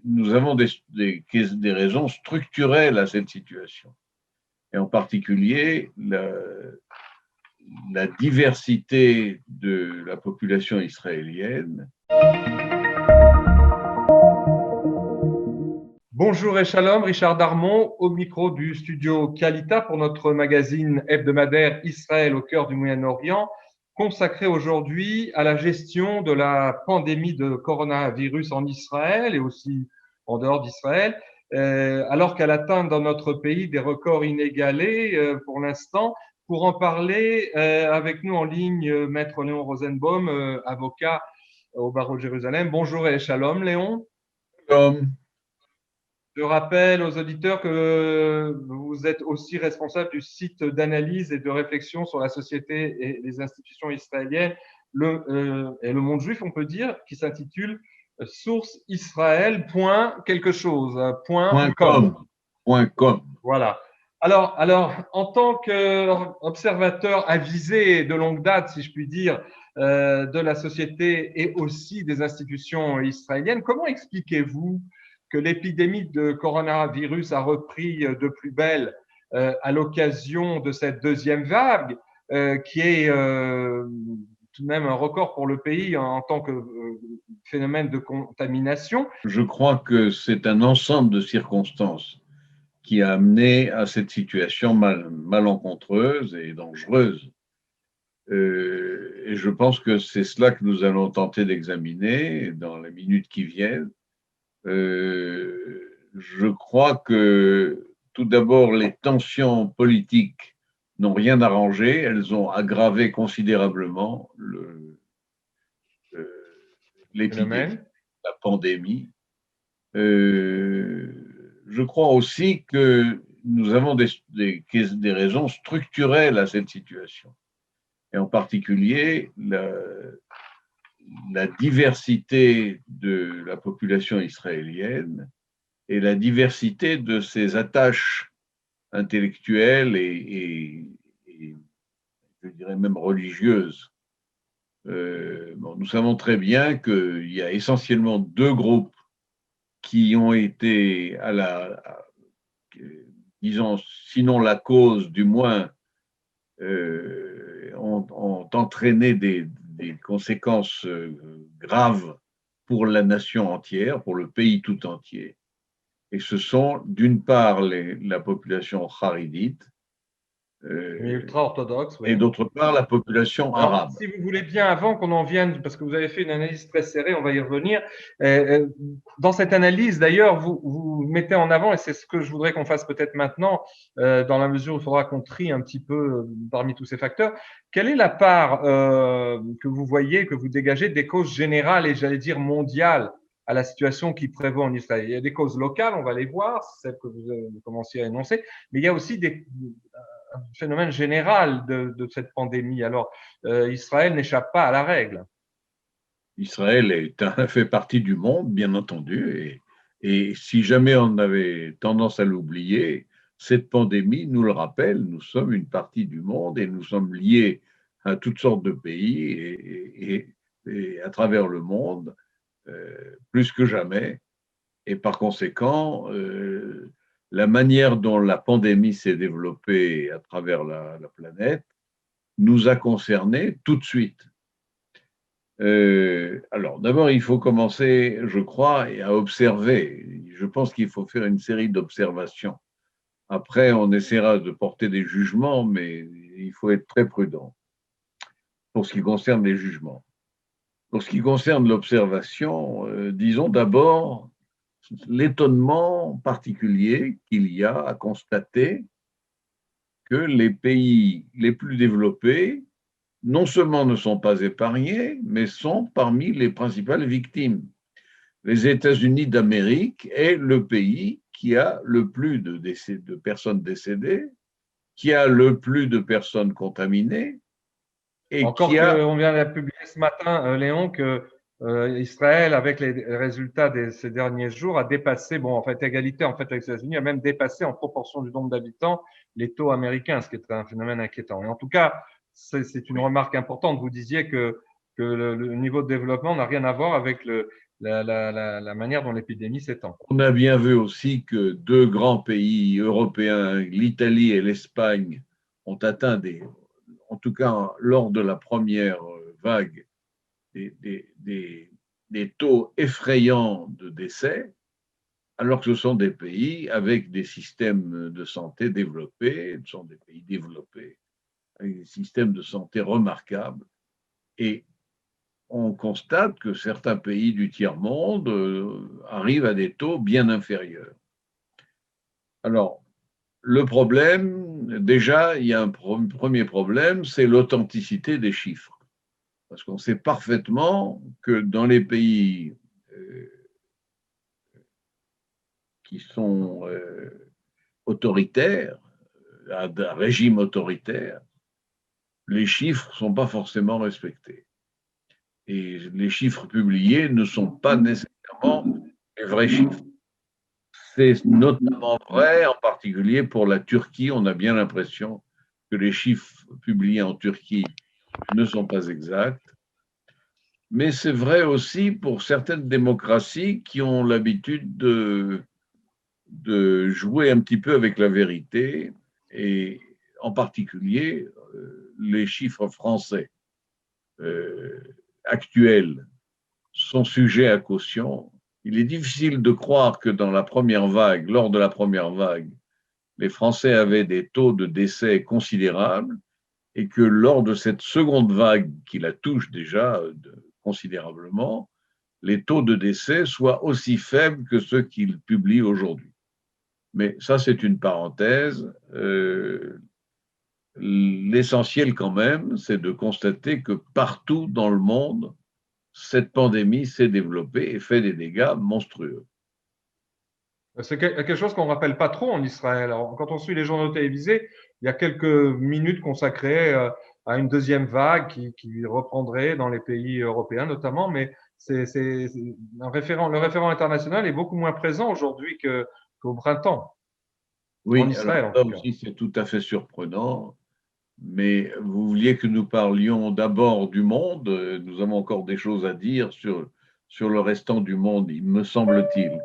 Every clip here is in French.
nous avons des raisons structurelles à cette situation, et en particulier la diversité de la population israélienne. Bonjour et shalom, Richard Darmon au micro du studio Kalita pour notre magazine hebdomadaire Israël au cœur du Moyen-Orient, consacré aujourd'hui à la gestion de la pandémie de coronavirus en Israël et aussi en dehors d'Israël, alors qu'elle atteint dans notre pays des records inégalés pour l'instant. Pour en parler, avec nous en ligne, Maître Léon Rosenbaum, avocat au barreau de Jérusalem. Bonjour et shalom, Léon. Je rappelle aux auditeurs que vous êtes aussi responsable du site d'analyse et de réflexion sur la société et les institutions israéliennes et le monde juif, on peut dire, qui s'intitule Source Israël. Quelque chose. .com. .com. Voilà. Alors, en tant qu'observateur avisé de longue date, si je puis dire, de la société et aussi des institutions israéliennes, comment expliquez-vous que l'épidémie de coronavirus a repris de plus belle à l'occasion de cette deuxième vague, qui est tout de même un record pour le pays en tant que phénomène de contamination? Je crois que c'est un ensemble de circonstances qui a amené à cette situation malencontreuse et dangereuse. Et je pense que c'est cela que nous allons tenter d'examiner dans les minutes qui viennent. Je crois que tout d'abord, les tensions politiques n'ont rien arrangé, elles ont aggravé considérablement l'épidémie, la pandémie. Je crois aussi que nous avons des raisons structurelles à cette situation, et en particulier la diversité de la population israélienne et la diversité de ses attaches intellectuelles et je dirais même religieuses. Nous savons très bien qu'il y a essentiellement deux groupes qui ont été disons, sinon la cause, du moins, ont entraîné des conséquences graves pour la nation entière, pour le pays tout entier. Et ce sont d'une part la population haridite, ultra-orthodoxe, oui. Et d'autre part la population arabe. Si vous voulez bien, avant qu'on en vienne, parce que vous avez fait une analyse très serrée, on va y revenir. Dans cette analyse, d'ailleurs, vous mettez en avant, et c'est ce que je voudrais qu'on fasse peut-être maintenant, dans la mesure où il faudra qu'on trie un petit peu parmi tous ces facteurs, quelle est la part que vous voyez, que vous dégagez des causes générales et j'allais dire mondiales à la situation qui prévaut en Israël? Il y a des causes locales, on va les voir, celles que vous commenciez à énoncer, mais il y a aussi un phénomène général de cette pandémie. Alors, Israël n'échappe pas à la règle. Israël fait partie du monde, bien entendu, et si jamais on avait tendance à l'oublier, cette pandémie nous le rappelle, nous sommes une partie du monde et nous sommes liés à toutes sortes de pays et à travers le monde, plus que jamais. Et par conséquent, la manière dont la pandémie s'est développée à travers la planète nous a concernés tout de suite. Alors, d'abord, il faut commencer, je crois, à observer. Je pense qu'il faut faire une série d'observations. Après, on essaiera de porter des jugements, mais il faut être très prudent pour ce qui concerne les jugements. Pour ce qui concerne l'observation, disons d'abord l'étonnement particulier qu'il y a à constater que les pays les plus développés non seulement ne sont pas épargnés, mais sont parmi les principales victimes. Les États-Unis d'Amérique est le pays qui a le plus de personnes décédées, qui a le plus de personnes contaminées. Et encore qu'on vient de publier ce matin, Léon, que Israël, avec les résultats de ces derniers jours, a dépassé, bon, en fait, égalité en fait avec les États-Unis, a même dépassé en proportion du nombre d'habitants les taux américains, ce qui est un phénomène inquiétant. Et en tout cas, c'est une remarque importante. Vous disiez que le niveau de développement n'a rien à voir avec la manière dont l'épidémie s'étend. On a bien vu aussi que deux grands pays européens, l'Italie et l'Espagne, ont atteint en tout cas lors de la première vague, des, des, des, des taux effrayants de décès, alors que ce sont des pays avec des systèmes de santé développés, ce sont des pays développés, avec des systèmes de santé remarquables. Et on constate que certains pays du tiers-monde arrivent à des taux bien inférieurs. Alors, le problème, déjà, il y a un premier problème, c'est l'authenticité des chiffres. Parce qu'on sait parfaitement que dans les pays qui sont autoritaires, à un régime autoritaire, les chiffres ne sont pas forcément respectés. Et les chiffres publiés ne sont pas nécessairement les vrais chiffres. C'est notamment vrai, en particulier pour la Turquie. On a bien l'impression que les chiffres publiés en Turquie ne sont pas exacts. Mais c'est vrai aussi pour certaines démocraties qui ont l'habitude de jouer un petit peu avec la vérité, et en particulier les chiffres français actuels sont sujets à caution. Il est difficile de croire que dans la première vague, lors de la première vague, les Français avaient des taux de décès considérables et que lors de cette seconde vague qui la touche déjà considérablement, les taux de décès soient aussi faibles que ceux qu'ils publient aujourd'hui. Mais ça, c'est une parenthèse. L'essentiel quand même, c'est de constater que partout dans le monde, cette pandémie s'est développée et fait des dégâts monstrueux. C'est quelque chose qu'on ne rappelle pas trop en Israël. Alors, quand on suit les journaux télévisés, il y a quelques minutes consacrées à une deuxième vague qui reprendrait dans les pays européens notamment, mais le référent international est beaucoup moins présent aujourd'hui qu'au printemps, en Oui, alors Israël en ça tout cas. aussi, c'est tout à fait surprenant. Mais vous vouliez que nous parlions d'abord du monde. Nous avons encore des choses à dire sur le restant du monde, il me semble-t-il.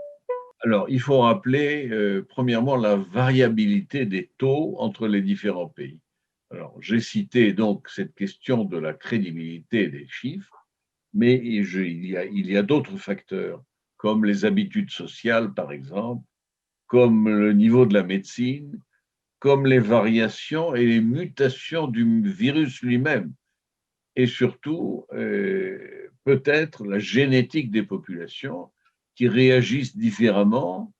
Alors, il faut rappeler, premièrement, la variabilité des taux entre les différents pays. Alors, j'ai cité donc cette question de la crédibilité des chiffres, mais il y a d'autres facteurs, comme les habitudes sociales, par exemple, comme le niveau de la médecine, comme les variations et les mutations du virus lui-même, et surtout peut-être la génétique des populations qui réagissent différemment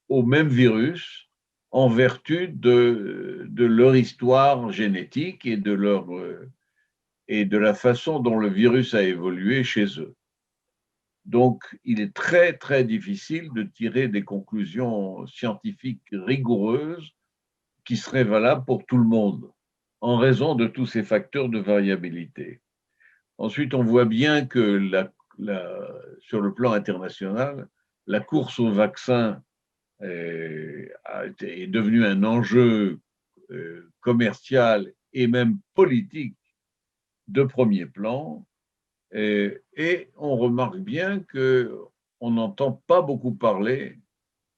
au même virus en vertu de leur histoire génétique et de la façon dont le virus a évolué chez eux. Donc, il est très, très difficile de tirer des conclusions scientifiques rigoureuses qui seraient valables pour tout le monde, en raison de tous ces facteurs de variabilité. Ensuite, on voit bien que sur le plan international, la course au vaccin est devenue un enjeu commercial et même politique de premier plan. Et on remarque bien qu'on n'entend pas beaucoup parler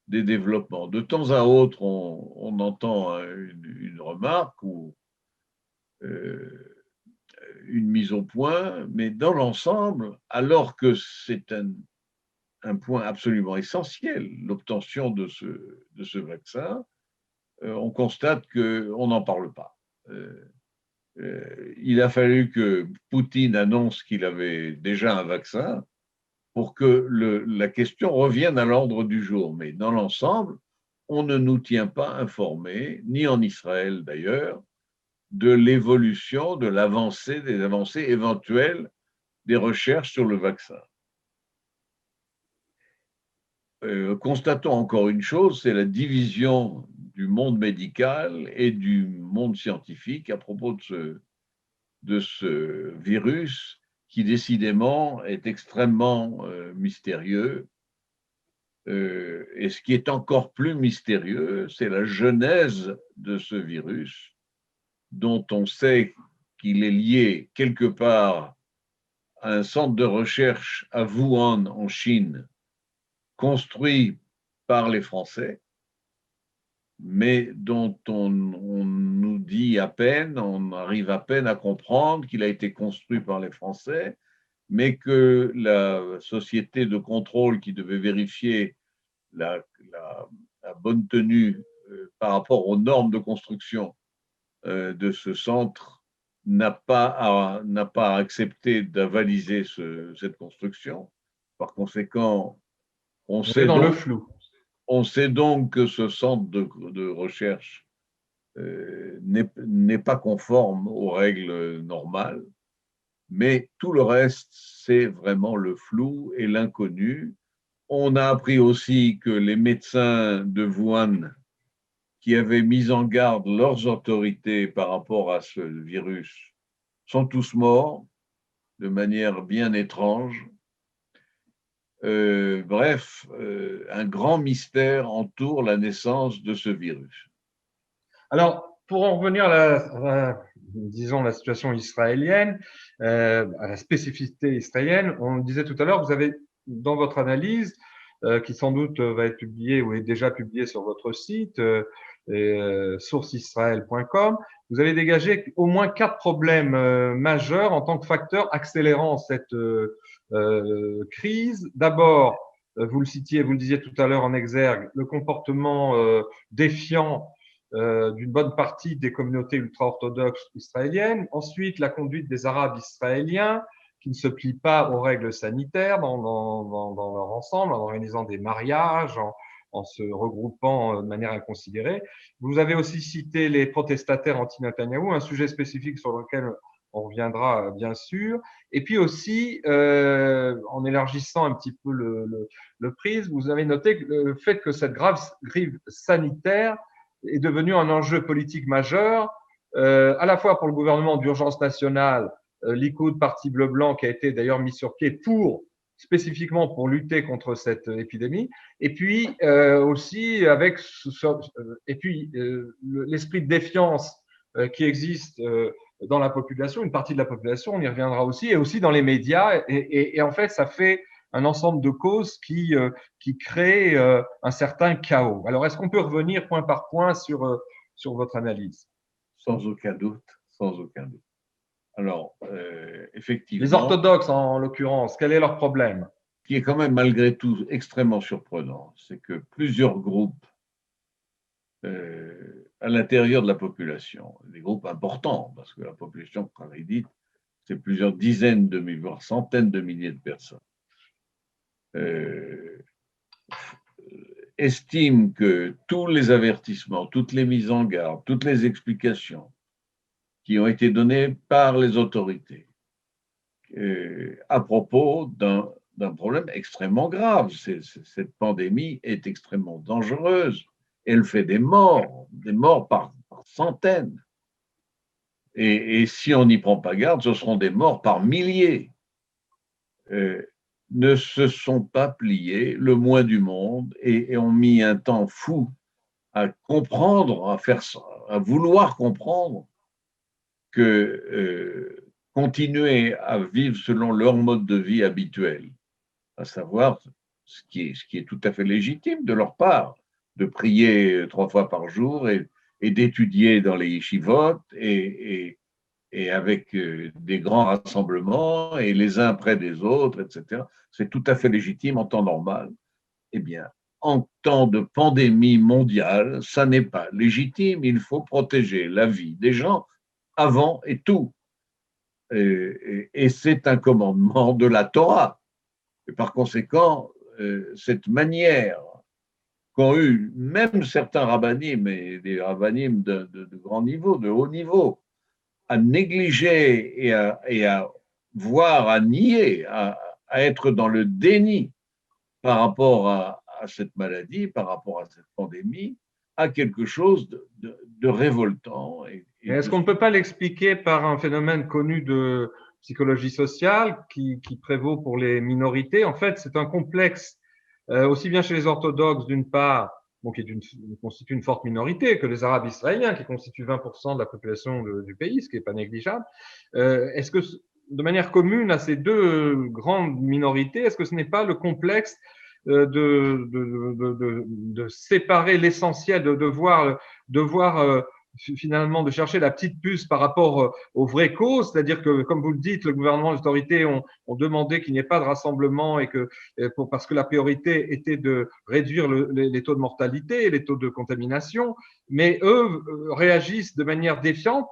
des développements. De temps à autre, on entend une remarque ou une mise au point, mais dans l'ensemble, alors que c'est un point absolument essentiel, l'obtention de ce vaccin, on constate qu'on n'en parle pas. Il a fallu que Poutine annonce qu'il avait déjà un vaccin pour que la question revienne à l'ordre du jour. Mais dans l'ensemble, on ne nous tient pas informés, ni en Israël d'ailleurs, de l'évolution, de l'avancée, des avancées éventuelles des recherches sur le vaccin. Constatons encore une chose, c'est la division du monde médical et du monde scientifique à propos de ce virus qui décidément est extrêmement mystérieux. Et ce qui est encore plus mystérieux, c'est la genèse de ce virus, dont on sait qu'il est lié quelque part un centre de recherche à Wuhan, en Chine, construit par les Français, mais dont on nous dit à peine, on arrive à peine à comprendre qu'il a été construit par les Français, mais que la société de contrôle qui devait vérifier la, la, la bonne tenue par rapport aux normes de construction de ce centre n'a pas accepté d'avaliser cette construction. Par conséquent, on On est sait dans le donc, flou. on sait donc que ce centre de recherche n'est pas conforme aux règles normales, mais tout le reste, c'est vraiment le flou et l'inconnu. On a appris aussi que les médecins de Wuhan qui avaient mis en garde leurs autorités par rapport à ce virus sont tous morts de manière bien étrange. Bref, un grand mystère entoure la naissance de ce virus. Alors, pour en revenir disons, la situation israélienne, à la spécificité israélienne, on le disait tout à l'heure, vous avez dans votre analyse, qui sans doute va être publiée ou est déjà publiée sur votre site, sourceisraël.com, vous avez dégagé au moins 4 problèmes majeurs en tant que facteurs accélérant cette crise. D'abord, vous le citiez, vous le disiez tout à l'heure en exergue, le comportement défiant d'une bonne partie des communautés ultra-orthodoxes israéliennes. Ensuite, la conduite des Arabes israéliens qui ne se plient pas aux règles sanitaires dans leur ensemble, en organisant des mariages, en se regroupant de manière inconsidérée. Vous avez aussi cité les protestataires anti-Netanyahou, un sujet spécifique sur lequel on reviendra bien sûr. Et puis aussi, en élargissant un petit peu le prisme, vous avez noté le fait que cette grave crise sanitaire est devenu un enjeu politique majeur, à la fois pour le gouvernement d'urgence nationale, Likoud, Parti bleu-blanc, qui a été d'ailleurs mis sur pied spécifiquement pour lutter contre cette épidémie, et puis aussi avec l'esprit de défiance qui existe dans la population, une partie de la population, on y reviendra aussi, et aussi dans les médias, et en fait, ça fait un ensemble de causes qui créent un certain chaos. Alors, est-ce qu'on peut revenir point par point sur votre analyse? Sans aucun doute, sans aucun doute. Alors, Les effectivement, orthodoxes, en l'occurrence, quel est leur problème? ce qui est quand même malgré tout extrêmement surprenant, c'est que plusieurs groupes à l'intérieur de la population, des groupes importants, parce que la population, comme il dit, c'est plusieurs dizaines de milliers, voire centaines de milliers de personnes, estiment que tous les avertissements, toutes les mises en garde, toutes les explications qui ont été données par les autorités à propos d'un problème extrêmement grave. Cette pandémie est extrêmement dangereuse. Elle fait des morts par centaines. Et si on n'y prend pas garde, ce seront des morts par milliers. Ne se sont pas pliés le moins du monde et ont mis un temps fou à comprendre, à vouloir comprendre que continuer à vivre selon leur mode de vie habituel, à savoir ce qui est tout à fait légitime de leur part, de prier 3 fois par jour et d'étudier dans les yeshivot et avec des grands rassemblements et les uns près des autres, etc. C'est tout à fait légitime en temps normal. Eh bien, en temps de pandémie mondiale, ça n'est pas légitime. Il faut protéger la vie des gens avant et tout. Et c'est un commandement de la Torah. Et par conséquent, cette manière qu'ont eu même certains rabbinim, et des rabbinim de grand niveau, de haut niveau, à négliger et à voir, à nier, à être dans le déni par rapport à cette maladie, par rapport à cette pandémie, à quelque chose de révoltant. Est-ce qu'on ne peut pas l'expliquer par un phénomène connu de psychologie sociale qui prévaut pour les minorités? En fait, c'est un complexe, aussi bien chez les orthodoxes, d'une part, bon, qui constitue une forte minorité, que les Arabes israéliens, qui constituent 20% de la population du pays, ce qui n'est pas négligeable. Est-ce que de manière commune à ces deux grandes minorités? Est-ce que ce n'est pas le complexe de séparer l'essentiel, de voir finalement de chercher la petite puce par rapport aux vraies causes, c'est-à-dire que, comme vous le dites, le gouvernement, les autorités ont demandé qu'il n'y ait pas de rassemblement et que parce que la priorité était de réduire les taux de mortalité et les taux de contamination, mais eux réagissent de manière défiante,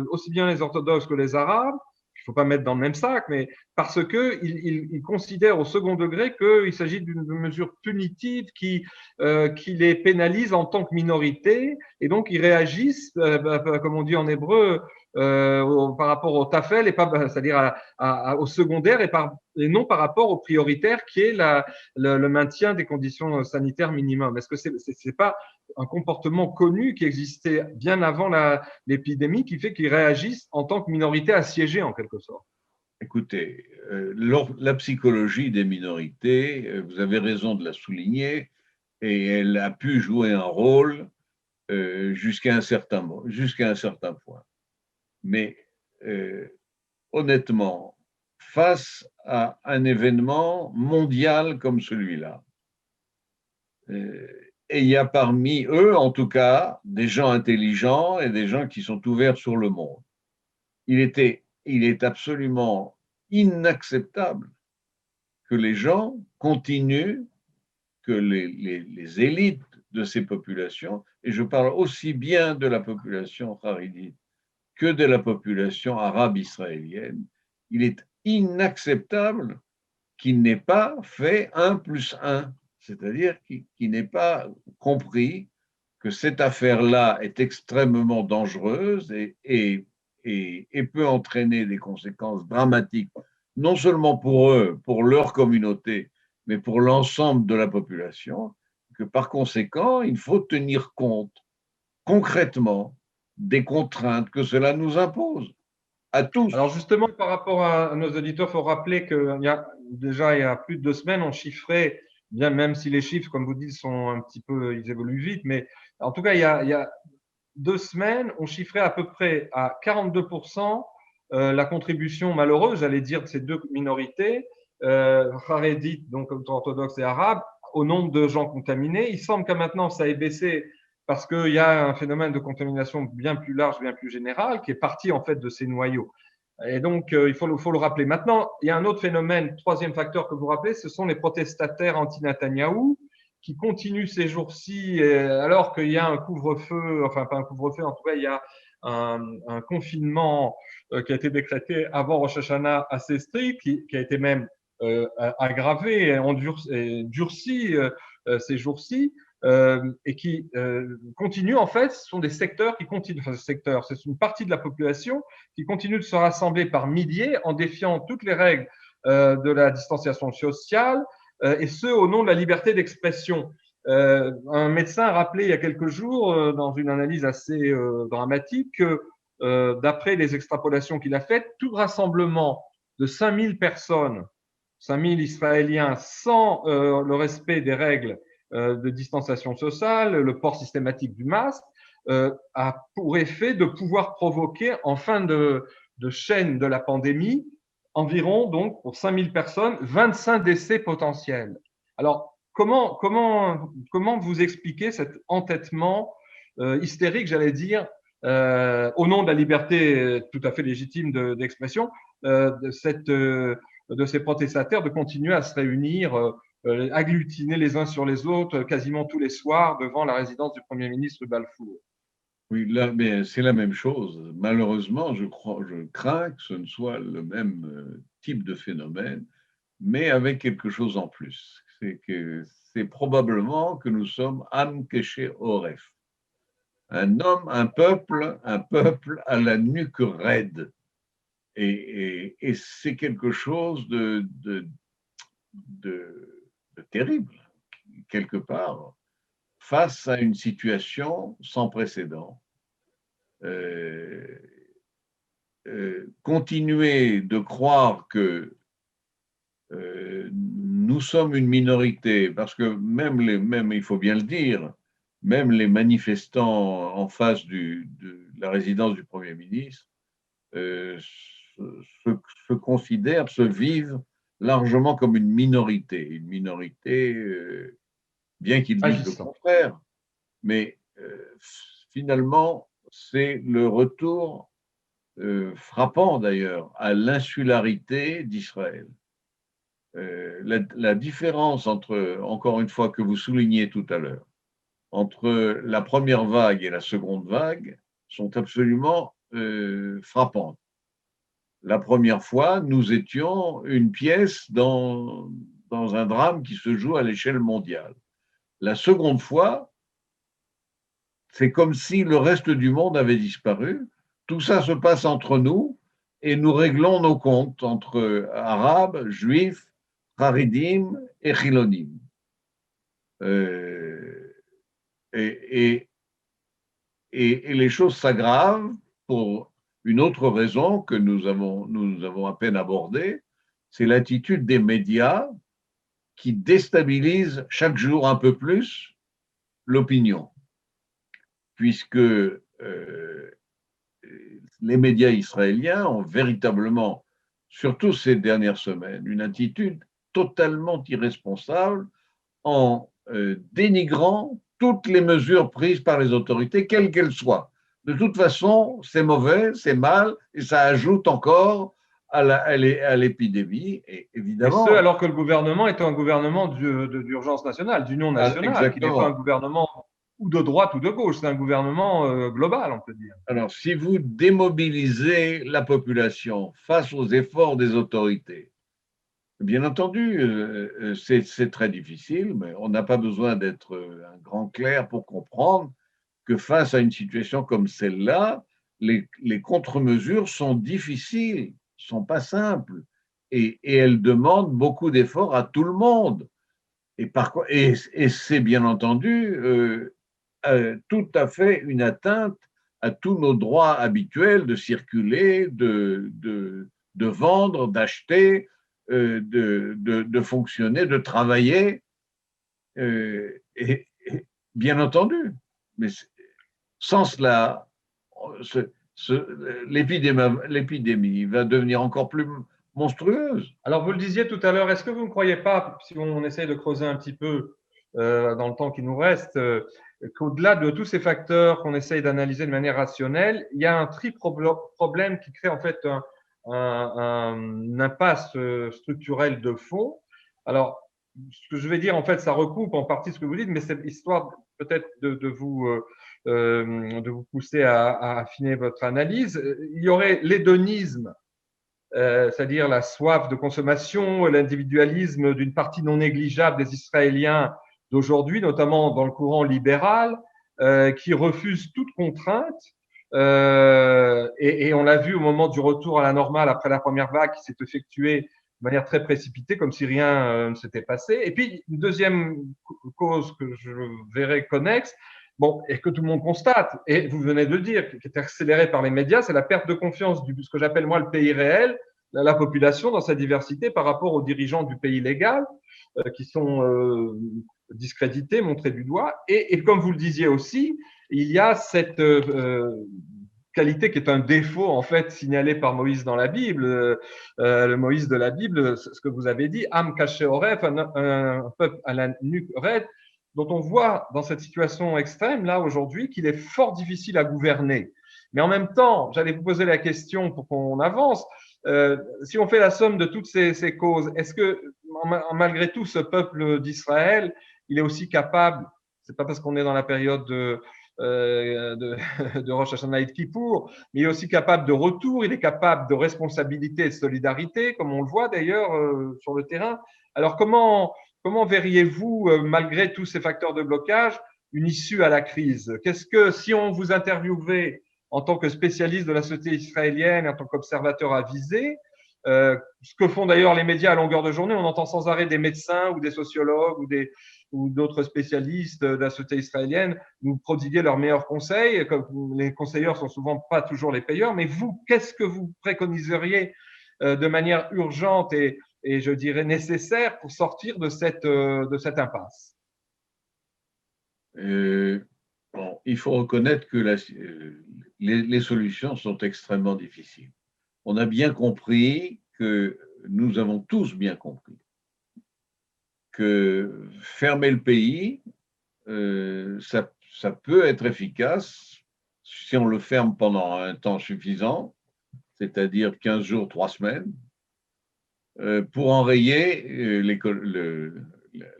aussi bien les orthodoxes que les arabes. Il ne faut pas mettre dans le même sac, mais parce qu'ils considèrent au second degré qu'il s'agit d'une mesure punitive qui les pénalise en tant que minorité, et donc ils réagissent, comme on dit en hébreu, par rapport au tafel, c'est-à-dire au secondaire, et non par rapport au prioritaire, qui est le maintien des conditions sanitaires minimum. Est-ce que c'est pas un comportement connu qui existait bien avant l'épidémie, qui fait qu'ils réagissent en tant que minorité assiégée en quelque sorte? Écoutez, la psychologie des minorités, vous avez raison de la souligner, et elle a pu jouer un rôle jusqu'à un certain point. Mais honnêtement, face à un événement mondial comme celui-là, et il y a parmi eux, en tout cas, des gens intelligents et des gens qui sont ouverts sur le monde. Il est absolument inacceptable que les gens continuent, que les élites de ces populations, et je parle aussi bien de la population haridite que de la population arabe israélienne, il est inacceptable qu'il n'ait pas fait 1+1, c'est-à-dire qu'il n'ait pas compris que cette affaire-là est extrêmement dangereuse et peut entraîner des conséquences dramatiques, non seulement pour eux, pour leur communauté, mais pour l'ensemble de la population, que par conséquent, il faut tenir compte concrètement des contraintes que cela nous impose, à Alors tous. justement, par rapport à nos auditeurs, il faut rappeler qu'il y a déjà il y a plus de 2 semaines, on chiffrait, bien même si les chiffres, comme vous dites, sont un petit peu, ils évoluent vite, mais en tout cas, il y a 2 semaines, on chiffrait à peu près à 42% la contribution malheureuse, j'allais dire, de ces deux minorités, harédites, donc orthodoxes et arabes, au nombre de gens contaminés. Il semble qu'à maintenant, ça ait baissé parce qu'il y a un phénomène de contamination bien plus large, bien plus général, qui est parti en fait de ces noyaux. Et donc, il faut le rappeler. Maintenant, il y a un autre phénomène, troisième facteur que vous rappelez, ce sont les protestataires anti-Netanyahou qui continuent ces jours-ci, alors qu'il y a un couvre-feu, enfin pas un couvre-feu, en tout cas, il y a un confinement qui a été décrété avant Rosh Hashanah assez strict, qui a été même aggravé, durci ces jours-ci. Et qui continuent, en fait, ce sont des secteurs qui continuent, enfin, secteurs, c'est une partie de la population qui continue de se rassembler par milliers en défiant toutes les règles de la distanciation sociale, et ce, au nom de la liberté d'expression. Un médecin a rappelé il y a quelques jours, dans une analyse assez dramatique, que d'après les extrapolations qu'il a faites, tout rassemblement de 5000 personnes, 5000 Israéliens, sans le respect des règles de distanciation sociale, le port systématique du masque, a pour effet de pouvoir provoquer en fin de chaîne de la pandémie environ, donc, pour 5000 personnes, 25 décès potentiels. Alors, comment vous expliquez cet entêtement hystérique, j'allais dire, au nom de la liberté tout à fait légitime d'expression, de ces protestataires de continuer à se réunir, agglutinés les uns sur les autres, quasiment tous les soirs devant la résidence du Premier ministre Balfour? Oui, là, mais c'est la même chose. Malheureusement, je crains que ce ne soit le même type de phénomène, mais avec quelque chose en plus. C'est probablement que nous sommes Am Keshe Oref, un peuple à la nuque raide. Et c'est quelque chose de terrible, quelque part, face à une situation sans précédent. Continuer de croire que nous sommes une minorité, parce que même, il faut bien le dire, même les manifestants en face de la résidence du Premier ministre se, se considèrent, se vivent largement comme une minorité, bien qu'ils disent le agissant. contraire, mais finalement, c'est le retour frappant d'ailleurs à l'insularité d'Israël. La différence entre, encore une fois, que vous soulignez tout à l'heure, entre la première vague et la seconde vague sont absolument frappantes. La première fois, nous étions une pièce dans un drame qui se joue à l'échelle mondiale. La seconde fois, c'est comme si le reste du monde avait disparu. Tout ça se passe entre nous et nous réglons nos comptes entre arabes, juifs, haridim et chilonim. Euh, et, et les choses s'aggravent pour une autre raison que nous avons à peine abordée, c'est l'attitude des médias qui déstabilise chaque jour un peu plus l'opinion, puisque les médias israéliens ont véritablement, surtout ces dernières semaines, une attitude totalement irresponsable en dénigrant toutes les mesures prises par les autorités, quelles qu'elles soient. De toute façon, c'est mauvais, c'est mal, et ça ajoute encore à l'épidémie. Et Et ce, évidemment, alors que le gouvernement est un gouvernement d'urgence nationale, d'union nationale, qui n'est pas un exactement. gouvernement ou de droite ou de gauche, c'est un gouvernement global, on peut dire. Alors, si vous démobilisez la population face aux efforts des autorités, bien entendu, c'est très difficile, mais on n'a pas besoin d'être un grand clerc pour comprendre que face à une situation comme celle-là, les contre-mesures sont difficiles, sont pas simples, et elles demandent beaucoup d'efforts à tout le monde. Et c'est bien entendu tout à fait une atteinte à tous nos droits habituels de circuler, de vendre, d'acheter, de fonctionner, de travailler. Et bien entendu, mais sans cela, l'épidémie va devenir encore plus monstrueuse. Alors, vous le disiez tout à l'heure, est-ce que vous ne croyez pas, si on essaye de creuser un petit peu dans le temps qui nous reste, qu'au-delà de tous ces facteurs qu'on essaye d'analyser de manière rationnelle, il y a un problème qui crée en fait une impasse structurelle de fond. Alors, ce que je vais dire, en fait, ça recoupe en partie ce que vous dites, mais c'est histoire peut-être de vous pousser à affiner votre analyse. Il y aurait l'hédonisme, c'est-à-dire la soif de consommation, l'individualisme d'une partie non négligeable des Israéliens d'aujourd'hui, notamment dans le courant libéral, qui refuse toute contrainte. Et on l'a vu au moment du retour à la normale après la première vague qui s'est effectuée de manière très précipitée, comme si rien ne s'était passé. Et puis, une deuxième cause que je verrais connexe, bon, et que tout le monde constate, et vous venez de le dire, qui est accélérée par les médias, c'est la perte de confiance du ce que j'appelle moi le pays réel, la population dans sa diversité par rapport aux dirigeants du pays légal, qui sont discrédités, montrés du doigt. Et comme vous le disiez aussi, il y a cette qualité qui est un défaut en fait signalé par Moïse dans la Bible, le Moïse de la Bible, ce que vous avez dit, Am caché Oref, un peuple à la nuque raide, dont on voit dans cette situation extrême là aujourd'hui qu'il est fort difficile à gouverner. Mais en même temps, j'allais vous poser la question pour qu'on avance. Si on fait la somme de toutes ces causes, est-ce que malgré tout, ce peuple d'Israël, il est aussi capable, c'est pas parce qu'on est dans la période de Rosh Hashanah et de Kippour, mais il est aussi capable de retour, il est capable de responsabilité et de solidarité, comme on le voit d'ailleurs sur le terrain. Alors comment verriez-vous, malgré tous ces facteurs de blocage, une issue à la crise? Qu'est-ce que, si on vous interviewait en tant que spécialiste de la société israélienne, en tant qu'observateur avisé, ce que font d'ailleurs les médias à longueur de journée, on entend sans arrêt des médecins ou des sociologues ou d'autres spécialistes de la société israélienne nous prodiguer leurs meilleurs conseils. Comme les conseilleurs sont souvent pas toujours les payeurs, mais vous, qu'est-ce que vous préconiseriez de manière urgente et je dirais nécessaire pour sortir de cette impasse? Bon, il faut reconnaître que les solutions sont extrêmement difficiles. on a bien compris que nous avons tous bien compris que fermer le pays, ça peut être efficace si on le ferme pendant un temps suffisant, c'est-à-dire 15 jours, 3 semaines, pour enrayer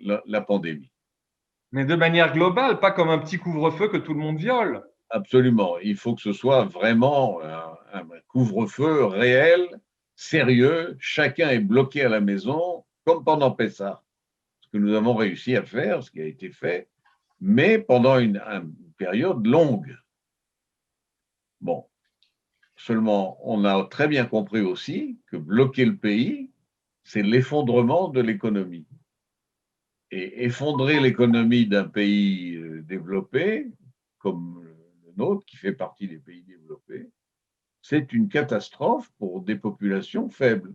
la pandémie. Mais de manière globale, pas comme un petit couvre-feu que tout le monde viole. Absolument. Il faut que ce soit vraiment un couvre-feu réel, sérieux. Chacun est bloqué à la maison, comme pendant Pessah. Ce que nous avons réussi à faire, ce qui a été fait, mais pendant une période longue. Bon, seulement, on a très bien compris aussi que bloquer le pays, c'est l'effondrement de l'économie. Et effondrer l'économie d'un pays développé, comme le nôtre, qui fait partie des pays développés, c'est une catastrophe pour des populations faibles.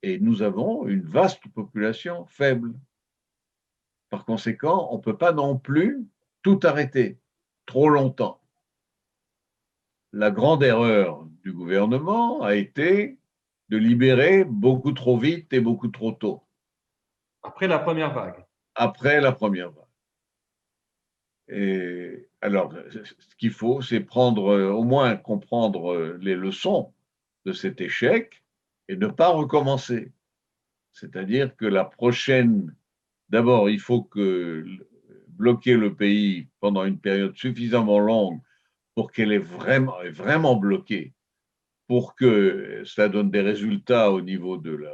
Et nous avons une vaste population faible. Par conséquent, on ne peut pas non plus tout arrêter trop longtemps. La grande erreur du gouvernement a été de libérer beaucoup trop vite et beaucoup trop tôt. Après la première vague. Après la première vague. Et alors, ce qu'il faut, c'est au moins comprendre les leçons de cet échec et ne pas recommencer. C'est-à-dire que la prochaine, d'abord, il faut bloquer le pays pendant une période suffisamment longue pour qu'elle est vraiment bloquée, pour que ça donne des résultats au niveau de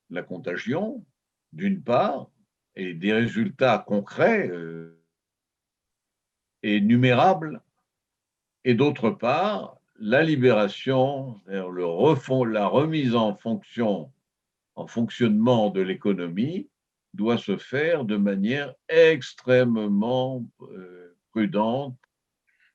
la contagion, d'une part, et des résultats concrets et numérables, et d'autre part, la libération, la remise en fonctionnement de l'économie doit se faire de manière extrêmement prudente.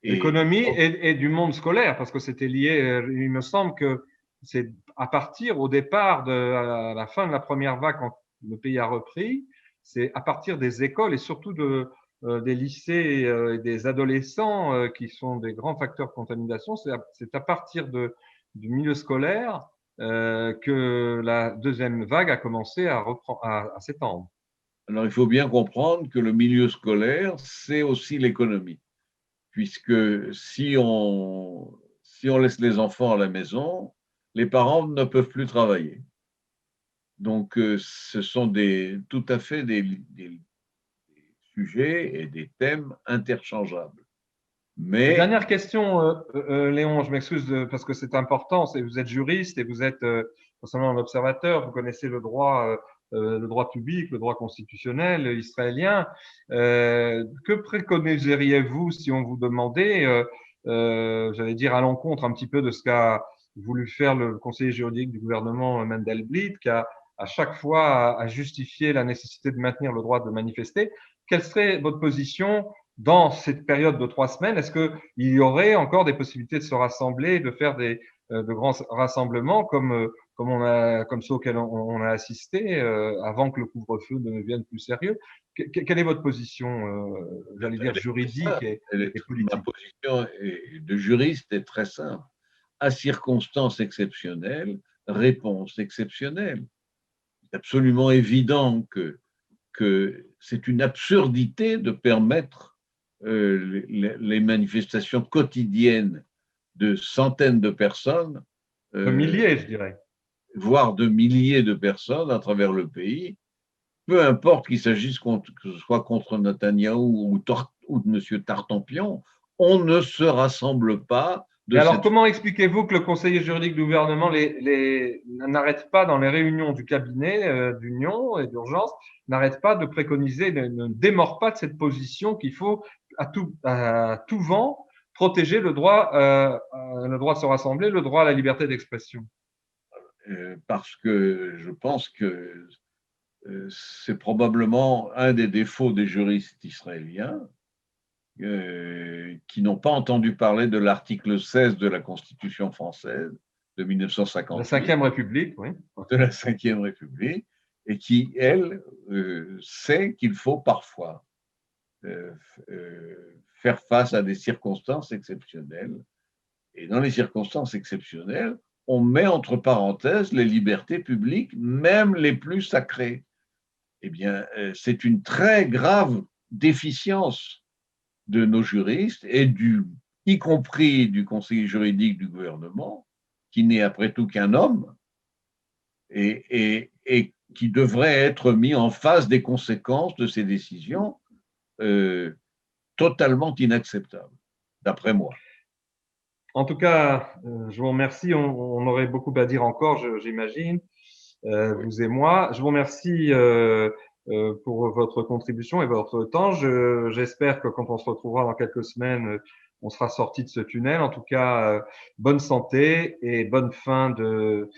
L'économie et du monde scolaire, parce que c'était lié, il me semble que c'est à partir, au départ, à la fin de la première vague, quand le pays a repris, c'est à partir des écoles et surtout des lycées et des adolescents qui sont des grands facteurs de contamination, c'est à partir du milieu scolaire que la deuxième vague a commencé à s'étendre. Alors, il faut bien comprendre que le milieu scolaire, c'est aussi l'économie, puisque si on laisse les enfants à la maison, les parents ne peuvent plus travailler. Donc, ce sont tout à fait des sujets et des thèmes interchangeables. Mais Dernière question, Léon, je m'excuse parce que c'est important. Vous êtes juriste et vous êtes non seulement un observateur, vous connaissez le droit public, le droit constitutionnel israélien. Que préconiseriez-vous si on vous demandait, j'allais dire à l'encontre un petit peu de ce qu'a voulu faire le conseiller juridique du gouvernement Mendelblit, qui a à chaque fois à justifier la nécessité de maintenir le droit de manifester. Quelle serait votre position dans cette période de 3 semaines? Est-ce qu'il y aurait encore des possibilités de se rassembler, de faire de grands rassemblements comme ceux auxquels on a assisté avant que le couvre-feu ne devienne plus sérieux? Quelle est votre position, j'allais dire, juridique et ma politique? position de juriste est très simple. À circonstances exceptionnelles, réponse exceptionnelle. C'est absolument évident que c'est une absurdité de permettre les manifestations quotidiennes de centaines de personnes, De euh, milliers, je dirais. voire de milliers de personnes à travers le pays, peu importe qu'il s'agisse que ce soit contre Netanyahou ou de M. Tartampion, on ne se rassemble pas Et de alors, cette comment expliquez-vous que le conseiller juridique du gouvernement n'arrête pas dans les réunions du cabinet d'union et d'urgence, n'arrête pas de préconiser, ne démord pas de cette position qu'il faut à tout vent protéger le droit de se rassembler, le droit à la liberté d'expression? parce que je pense que c'est probablement un des défauts des juristes israéliens qui n'ont pas entendu parler de l'article 16 de la Constitution française de La 1958, Cinquième République, oui. de la Ve République, et qui, elle, sait qu'il faut parfois euh, faire face à des circonstances exceptionnelles Et dans les circonstances exceptionnelles, on met entre parenthèses les libertés publiques, même les plus sacrées. Eh bien, c'est une très grave déficience de nos juristes y compris du conseiller juridique du gouvernement, qui n'est après tout qu'un homme, et qui devrait être mis en face des conséquences de ces décisions totalement inacceptables, d'après moi. En tout cas, je vous remercie. On aurait beaucoup à dire encore, j'imagine, Oui. vous et moi. Je vous remercie pour votre contribution et votre temps. J'espère que quand on se retrouvera dans quelques semaines, on sera sorti de ce tunnel. En tout cas, bonne santé et bonne fin de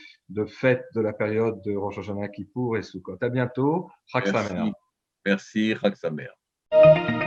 fête de la période de Rosh Hashanah Kippour et Sukkot. À bientôt. Chag Sameach. Merci, merci, Chag Sameach.